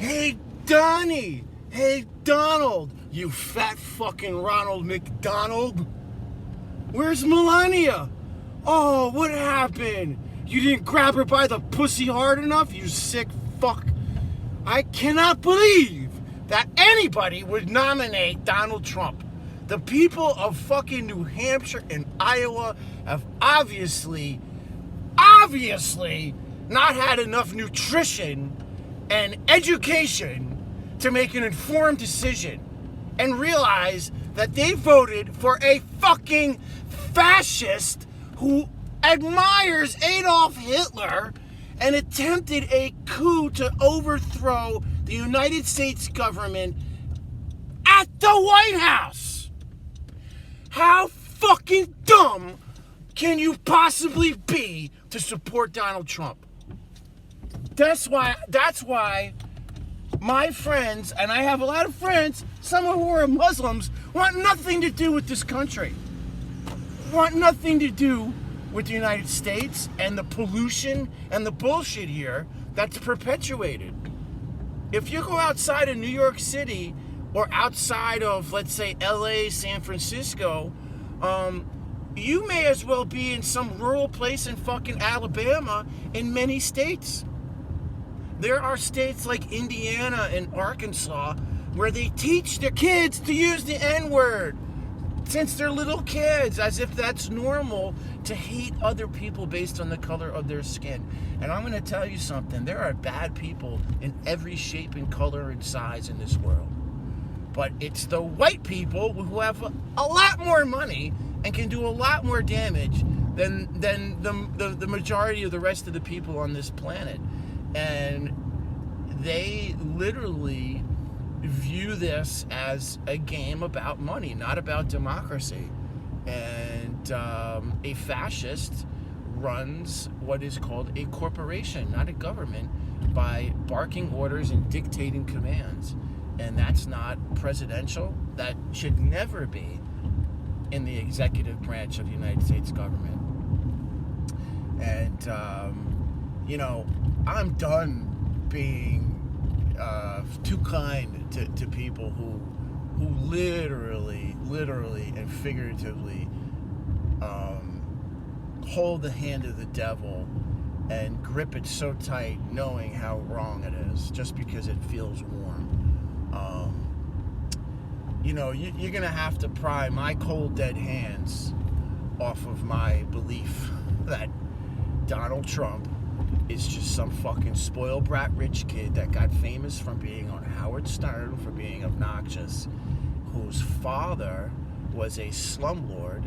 Hey, Donnie! Hey, Donald! You fat fucking Ronald McDonald! Where's Melania? Oh, what happened? You didn't grab her by the pussy hard enough, you sick fuck? I cannot believe that anybody would nominate Donald Trump. The people of fucking New Hampshire and Iowa have obviously not had enough nutrition and education to make an informed decision and realize that they voted for a fucking fascist who admires Adolf Hitler and attempted a coup to overthrow the United States government at the White House. How fucking dumb can you possibly be to support Donald Trump? That's why my friends, and I have a lot of friends, some who are Muslims, want nothing to do with this country. Want nothing to do with the United States and the pollution and the bullshit here that's perpetuated. If you go outside of New York City or outside of, let's say, LA, San Francisco, you may as well be in some rural place in fucking Alabama in many states. There are states like Indiana and Arkansas where they teach their kids to use the N-word since they're little kids, as if that's normal to hate other people based on the color of their skin. And I'm going to tell you something. There are bad people in every shape and color and size in this world. But it's the white people who have a lot more money and can do a lot more damage than the majority of the rest of the people on this planet. And they literally view this as a game about money, not about democracy. And a fascist runs what is called a corporation, not a government, by barking orders and dictating commands. And that's not presidential. That should never be in the executive branch of the United States government. And, I'm done being too kind to people who literally and figuratively hold the hand of the devil and grip it so tight, knowing how wrong it is, just because it feels warm. You're gonna have to pry my cold dead hands off of my belief that Donald Trump is just some fucking spoiled brat rich kid that got famous from being on Howard Stern for being obnoxious, whose father was a slumlord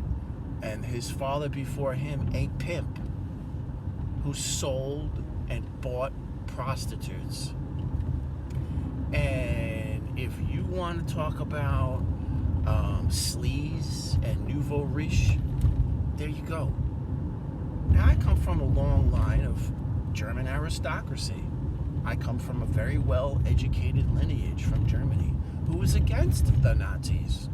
and his father before him a pimp who sold and bought prostitutes. And if you want to talk about sleaze and nouveau riche, there you go. Now, I come from a long line of German aristocracy. I come from a very well-educated lineage from Germany who was against the Nazis.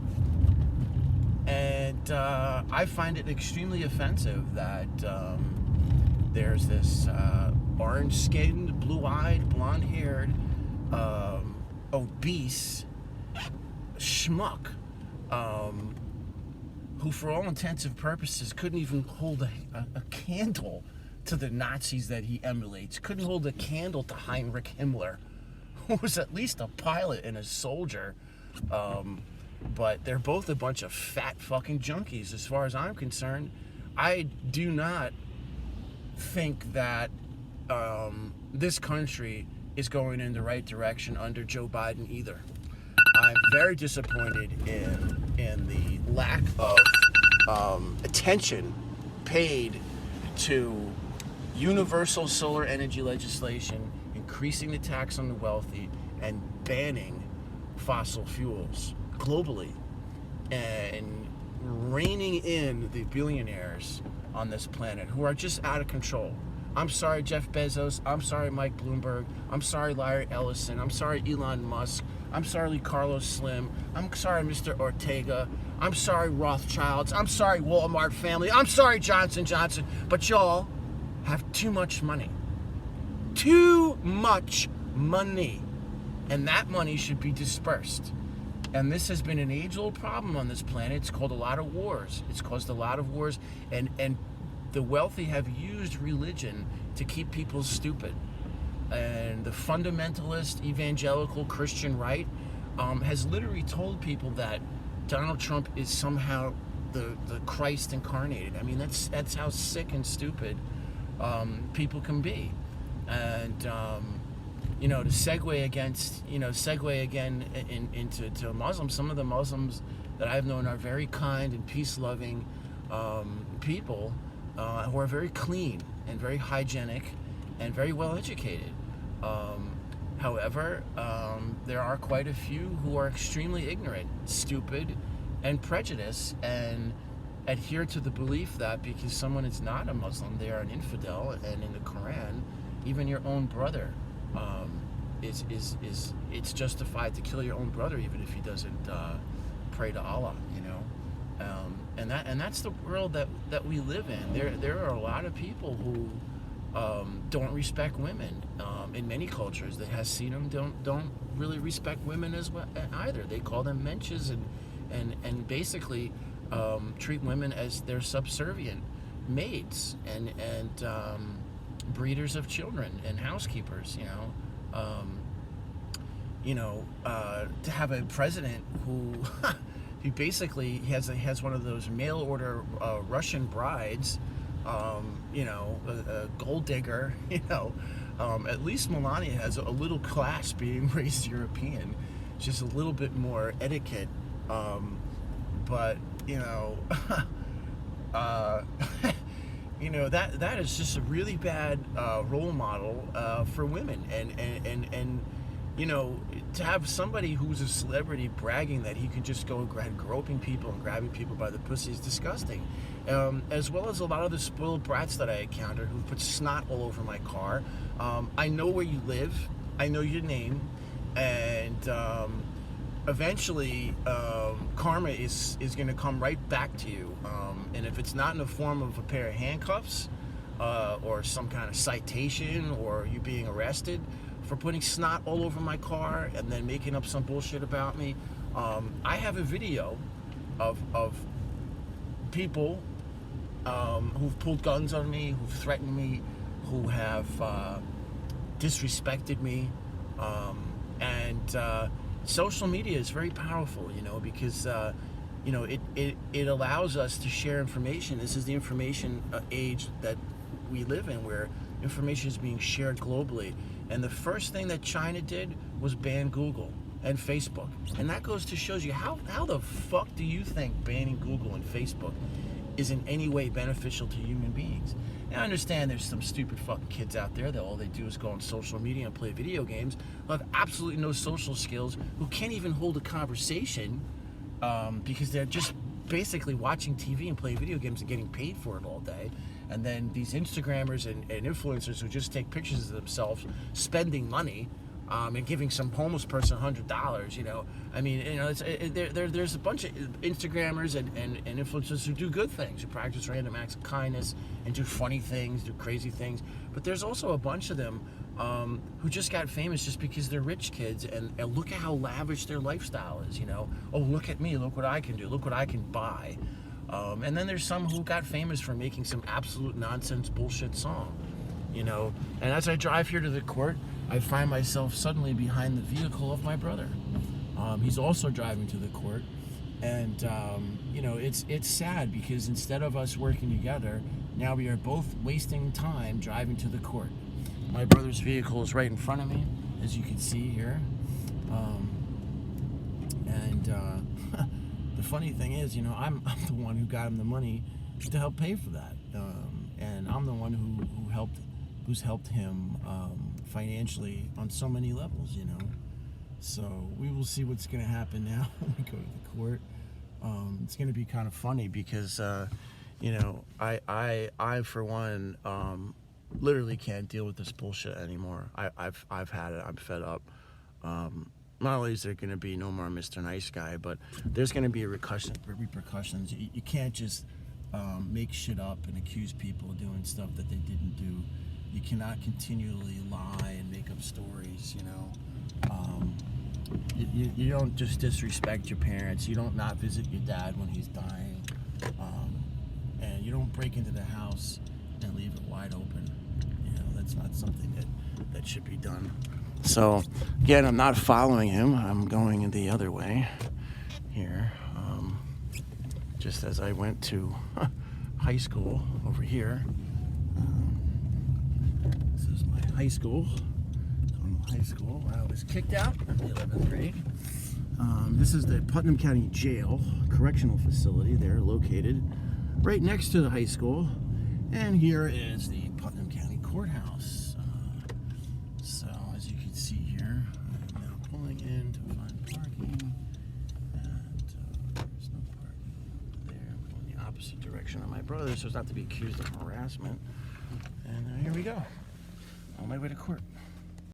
And I find it extremely offensive that there's this orange-skinned, blue-eyed, blonde-haired, obese schmuck who, for all intents and purposes, couldn't even hold a candle to the Nazis that he emulates, couldn't hold a candle to Heinrich Himmler, who was at least a pilot and a soldier. But they're both a bunch of fat fucking junkies as far as I'm concerned. I do not think that this country is going in the right direction under Joe Biden either. I'm very disappointed in the lack of attention paid to universal solar energy legislation, increasing the tax on the wealthy, and banning fossil fuels globally, and reining in the billionaires on this planet who are just out of control. I'm sorry, Jeff Bezos. I'm sorry, Mike Bloomberg. I'm sorry, Larry Ellison. I'm sorry, Elon Musk. I'm sorry, Carlos Slim. I'm sorry, Mr. Ortega. I'm sorry, Rothschilds. I'm sorry, Walmart family. I'm sorry, Johnson & Johnson. But y'all have too much money. Too much money. And that money should be dispersed. And this has been an age-old problem on this planet. It's called a lot of wars. It's caused a lot of wars. And the wealthy have used religion to keep people stupid. And the fundamentalist evangelical Christian right has literally told people that Donald Trump is somehow the Christ incarnated. I mean, that's how sick and stupid people can be. And to segue again into Muslims. Some of the Muslims that I've known are very kind and peace-loving people who are very clean and very hygienic and very well educated. However, there are quite a few who are extremely ignorant, stupid, and prejudiced, and adhere to the belief that because someone is not a Muslim, they are an infidel. And in the Quran, even your own brother it's justified to kill your own brother even if he doesn't pray to Allah. And that's the world that we live in. There are a lot of people who don't respect women. In many cultures, the Hasidim don't really respect women as well either. They call them menches and basically treat women as their subservient maids and breeders of children and housekeepers. To have a president who he basically has one of those mail order Russian brides, a gold digger. At least Melania has a little class being raised European, just a little bit more etiquette. But that is just a really bad role model for women, and to have somebody who's a celebrity bragging that he can just go groping people and grabbing people by the pussy is disgusting. As well as a lot of the spoiled brats that I encounter who put snot all over my car. I know where you live, I know your name, and eventually karma is going to come right back to you. And if it's not in the form of a pair of handcuffs or some kind of citation or you being arrested for putting snot all over my car and then making up some bullshit about me, I have a video of people who've pulled guns on me, who've threatened me, who have disrespected me, and social media is very powerful, because it allows us to share information. This is the information age that we live in, where information is being shared globally. And the first thing that China did was ban Google and Facebook. And that goes to show you how the fuck do you think banning Google and Facebook is in any way beneficial to human beings? Now, I understand there's some stupid fucking kids out there that all they do is go on social media and play video games, who have absolutely no social skills, who can't even hold a conversation because they're just basically watching TV and playing video games and getting paid for it all day. And then these Instagrammers and influencers who just take pictures of themselves spending money and giving some homeless person $100. There's a bunch of Instagrammers and influencers who do good things, who practice random acts of kindness and do funny things, do crazy things. But there's also a bunch of them who just got famous just because they're rich kids, and look at how lavish their lifestyle is. Oh, look at me, look what I can do, look what I can buy. And then there's some who got famous for making some absolute nonsense bullshit song. And as I drive here to the court, I find myself suddenly behind the vehicle of my brother. He's also driving to the court, and it's sad because instead of us working together, now we are both wasting time driving to the court. My brother's vehicle is right in front of me, as you can see here, the funny thing is, I'm the one who got him the money to help pay for that, and I'm the one who's helped him financially on so many levels, So we will see what's going to happen now when we go to the court. It's going to be kind of funny because, I for one, literally can't deal with this bullshit anymore. I've had it. I'm fed up. Not only is there going to be no more Mr. Nice Guy, but there's going to be repercussions. You can't just make shit up and accuse people of doing stuff that they didn't do. You cannot continually lie and make up stories, You don't just disrespect your parents. You don't not visit your dad when he's dying. And you don't break into the house and leave it wide open. You know, that's not something that should be done. So, again, I'm not following him. I'm going the other way here. Just as I went to high school over here. This is my high school. High school where I was kicked out in the 11th grade. This is the Putnam County Jail Correctional Facility. They're located right next to the high school. And here is the Putnam County Courthouse. So as you can see here, I'm now pulling in to find parking. And there's no parking over there. I'm going the opposite direction of my brother so as not to be accused of harassment. And here we go. On my way to court.